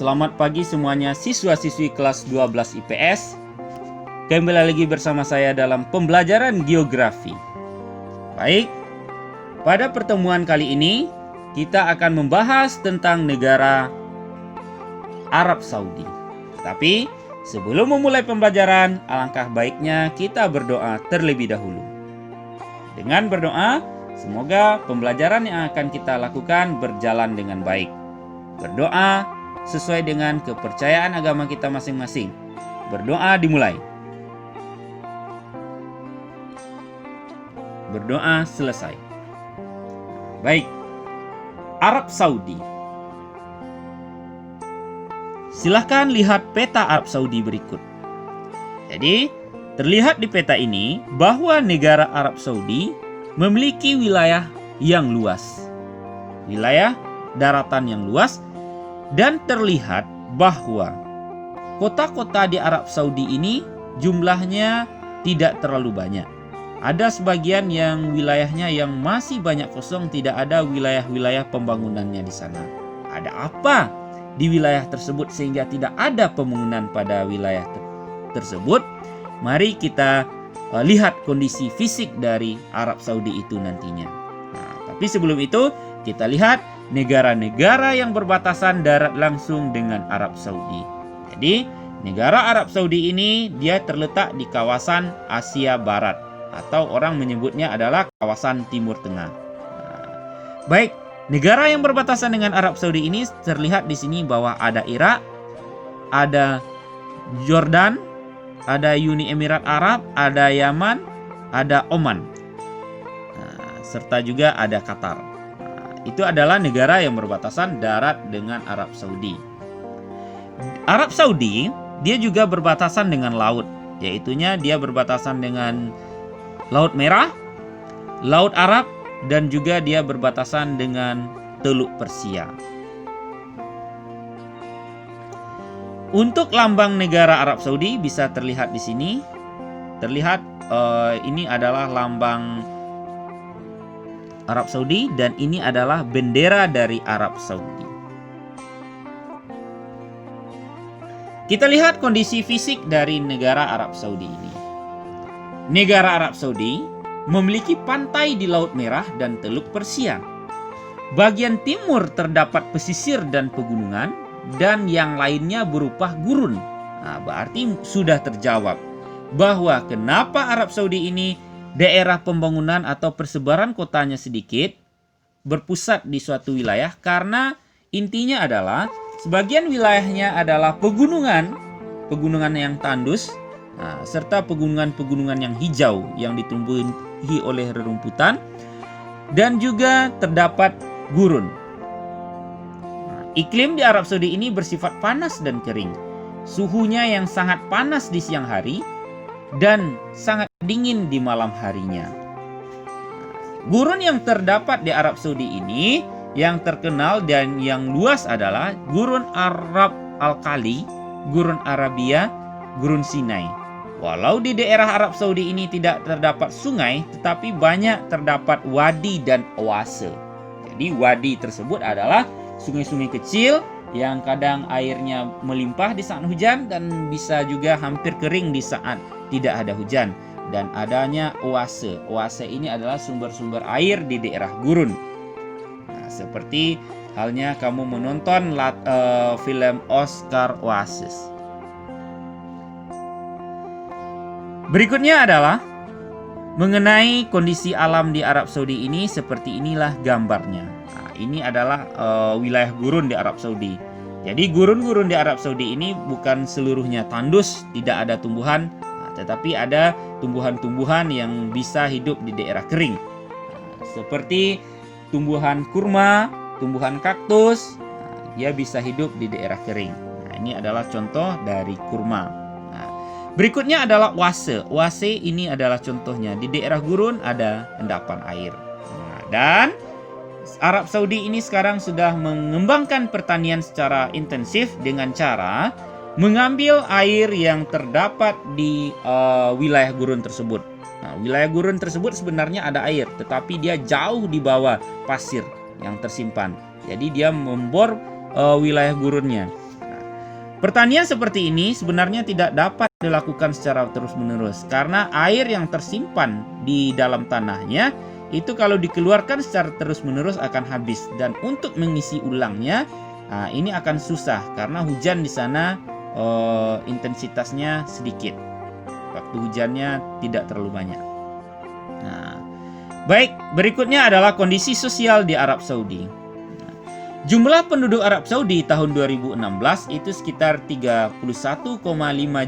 Selamat pagi semuanya siswa-siswi kelas 12 IPS. Kembali lagi bersama saya dalam pembelajaran geografi. Baik, pada pertemuan kali ini kita akan membahas tentang negara Arab Saudi. Tapi sebelum memulai pembelajaran, alangkah baiknya kita berdoa terlebih dahulu. Dengan berdoa, semoga pembelajaran yang akan kita lakukan berjalan dengan baik. Berdoa sesuai dengan kepercayaan agama kita masing-masing. Berdoa dimulai. Berdoa selesai. Baik, Arab Saudi. Silahkan lihat peta Arab Saudi berikut. Jadi, terlihat di peta ini bahwa negara Arab Saudi memiliki wilayah yang luas. Wilayah daratan yang luas. Dan terlihat bahwa kota-kota di Arab Saudi ini jumlahnya tidak terlalu banyak. Ada sebagian yang wilayahnya yang masih banyak kosong, tidak ada wilayah-wilayah pembangunannya di sana. Ada apa di wilayah tersebut sehingga tidak ada pembangunan pada wilayah tersebut? Mari kita lihat kondisi fisik dari Arab Saudi itu nantinya. Nah, tapi sebelum itu kita lihat negara-negara yang berbatasan darat langsung dengan Arab Saudi. Jadi, negara Arab Saudi ini dia terletak di kawasan Asia Barat atau orang menyebutnya adalah kawasan Timur Tengah. Baik, negara yang berbatasan dengan Arab Saudi ini terlihat di sini bahwa ada Irak, ada Jordan, ada Uni Emirat Arab, ada Yaman, ada Oman, serta juga ada Qatar. Itu adalah negara yang berbatasan darat dengan Arab Saudi. Arab Saudi dia juga berbatasan dengan laut, yaitunya dia berbatasan dengan Laut Merah, Laut Arab, dan juga dia berbatasan dengan Teluk Persia. Untuk lambang negara Arab Saudi bisa terlihat di sini. Terlihat ini adalah lambang Arab Saudi dan ini adalah bendera dari Arab Saudi. Kita lihat kondisi fisik dari negara Arab Saudi ini. Negara Arab Saudi memiliki pantai di Laut Merah dan Teluk Persia. Bagian timur terdapat pesisir dan pegunungan dan yang lainnya berupa gurun. Nah, berarti sudah terjawab bahwa kenapa Arab Saudi ini daerah pembangunan atau persebaran kotanya sedikit, berpusat di suatu wilayah, karena intinya adalah sebagian wilayahnya adalah pegunungan yang tandus, serta pegunungan-pegunungan yang hijau yang ditumbuhi oleh rerumputan, dan juga terdapat gurun. Iklim di Arab Saudi ini bersifat panas dan kering. Suhunya yang sangat panas di siang hari dan sangat dingin di malam harinya. Gurun yang terdapat di Arab Saudi ini yang terkenal dan yang luas adalah Gurun Arab Al-Khali, Gurun Arabia, Gurun Sinai. Walau di daerah Arab Saudi ini tidak terdapat sungai, tetapi banyak terdapat wadi dan oase. Jadi wadi tersebut adalah sungai-sungai kecil yang kadang airnya melimpah di saat hujan dan bisa juga hampir kering di saat tidak ada hujan. Dan adanya oase. Oase ini adalah sumber-sumber air di daerah gurun. Nah, seperti halnya kamu menonton film Oscar Oasis. Berikutnya adalah mengenai kondisi alam di Arab Saudi ini. Seperti inilah gambarnya. Nah, ini adalah wilayah gurun di Arab Saudi. Jadi gurun-gurun di Arab Saudi ini bukan seluruhnya tandus, tidak ada tumbuhan, tetapi ada tumbuhan-tumbuhan yang bisa hidup di daerah kering. Seperti tumbuhan kurma, tumbuhan kaktus, dia bisa hidup di daerah kering. Nah, ini adalah contoh dari kurma. Nah, berikutnya adalah oase. Oase ini adalah contohnya. Di daerah gurun ada endapan air. Nah, dan Arab Saudi ini sekarang sudah mengembangkan pertanian secara intensif dengan cara mengambil air yang terdapat di wilayah gurun tersebut. Nah, wilayah gurun tersebut sebenarnya ada air, tetapi dia jauh di bawah pasir yang tersimpan. Jadi dia membor wilayah gurunnya. Nah, Pertanian seperti ini sebenarnya tidak dapat dilakukan secara terus-menerus karena air yang tersimpan di dalam tanahnya itu kalau dikeluarkan secara terus-menerus akan habis, dan untuk mengisi ulangnya ini akan susah karena hujan di sana intensitasnya sedikit. Waktu hujannya tidak terlalu banyak. Nah, baik, berikutnya adalah kondisi sosial di Arab Saudi. Jumlah penduduk Arab Saudi tahun 2016 itu sekitar 31,5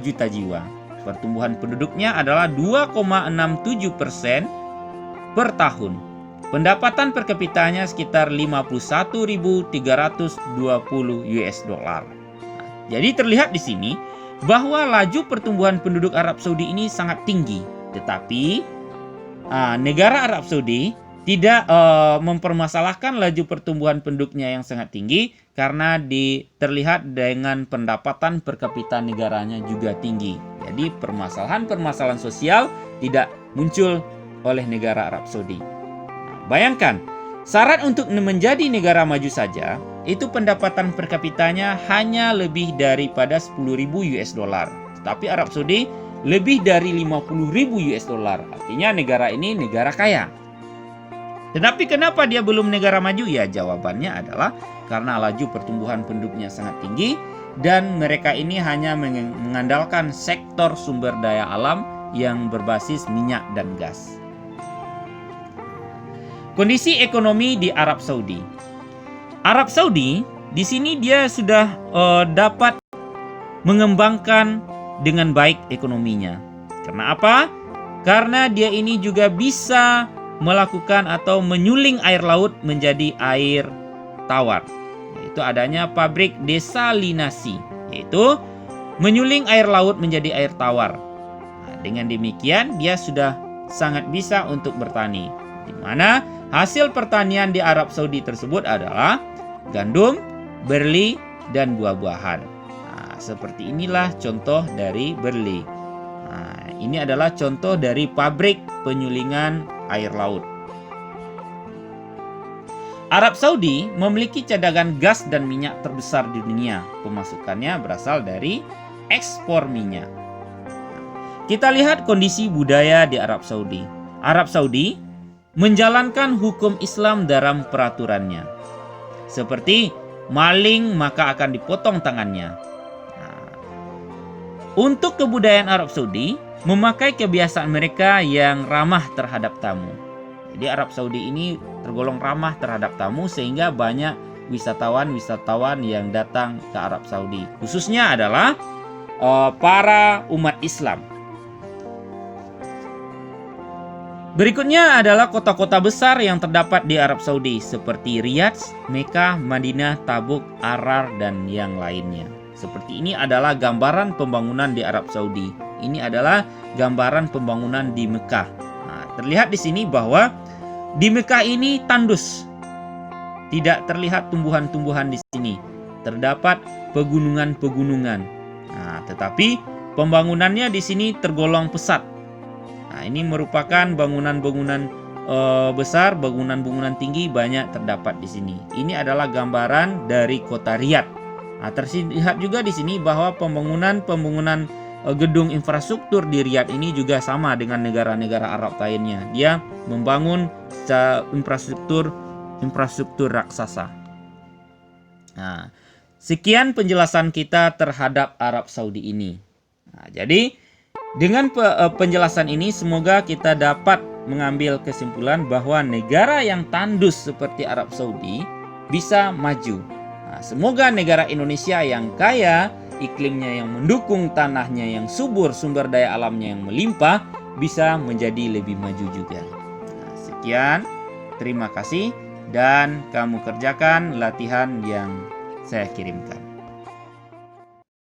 juta jiwa. Pertumbuhan penduduknya adalah 2,67% per tahun. Pendapatan per kapitanya sekitar 51.320 US dollar. Jadi terlihat di sini bahwa laju pertumbuhan penduduk Arab Saudi ini sangat tinggi. Tetapi negara Arab Saudi tidak mempermasalahkan laju pertumbuhan penduduknya yang sangat tinggi karena terlihat dengan pendapatan per kapita negaranya juga tinggi. Jadi permasalahan-permasalahan sosial tidak muncul oleh negara Arab Saudi. Bayangkan, syarat untuk menjadi negara maju saja itu pendapatan per kapitanya hanya lebih daripada 10.000 US dollar. Tapi Arab Saudi lebih dari 50.000 US dollar. Artinya negara ini negara kaya. Tetapi kenapa dia belum negara maju? Ya, jawabannya adalah karena laju pertumbuhan penduduknya sangat tinggi dan mereka ini hanya mengandalkan sektor sumber daya alam yang berbasis minyak dan gas. Kondisi ekonomi di Arab Saudi. Arab Saudi di sini dia sudah dapat mengembangkan dengan baik ekonominya. Karena apa? Karena dia ini juga bisa melakukan atau menyuling air laut menjadi air tawar, yaitu adanya pabrik desalinasi, yaitu menyuling air laut menjadi air tawar. Dengan demikian dia sudah sangat bisa untuk bertani, di mana hasil pertanian di Arab Saudi tersebut adalah gandum, barley, dan buah-buahan. Seperti inilah contoh dari barley. Ini adalah contoh dari pabrik penyulingan air laut. Arab Saudi memiliki cadangan gas dan minyak terbesar di dunia. Pemasukannya berasal dari ekspor minyak. Kita lihat kondisi budaya di Arab Saudi. Arab Saudi menjalankan hukum Islam dalam peraturannya. Seperti maling maka akan dipotong tangannya. Untuk kebudayaan Arab Saudi, memakai kebiasaan mereka yang ramah terhadap tamu. Jadi Arab Saudi ini tergolong ramah terhadap tamu sehingga banyak wisatawan yang datang ke Arab Saudi. Khususnya adalah para umat Islam. Berikutnya adalah kota-kota besar yang terdapat di Arab Saudi seperti Riyadh, Mekah, Madinah, Tabuk, Arar, dan yang lainnya. Seperti ini adalah gambaran pembangunan di Arab Saudi. Ini adalah gambaran pembangunan di Mekah. Terlihat di sini bahwa di Mekah ini tandus. Tidak terlihat tumbuhan-tumbuhan di sini. Terdapat pegunungan-pegunungan. Tetapi pembangunannya di sini tergolong pesat. Ini merupakan bangunan-bangunan besar, bangunan-bangunan tinggi banyak terdapat di sini. Ini adalah gambaran dari kota Riyadh. Terlihat juga di sini bahwa pembangunan gedung infrastruktur di Riyadh ini juga sama dengan negara-negara Arab lainnya. Dia membangun infrastruktur raksasa. Sekian penjelasan kita terhadap Arab Saudi ini. Jadi dengan penjelasan ini semoga kita dapat mengambil kesimpulan bahwa negara yang tandus seperti Arab Saudi bisa maju. Semoga negara Indonesia yang kaya, iklimnya yang mendukung, tanahnya yang subur, sumber daya alamnya yang melimpah, bisa menjadi lebih maju juga. Sekian, terima kasih, dan kamu kerjakan latihan yang saya kirimkan.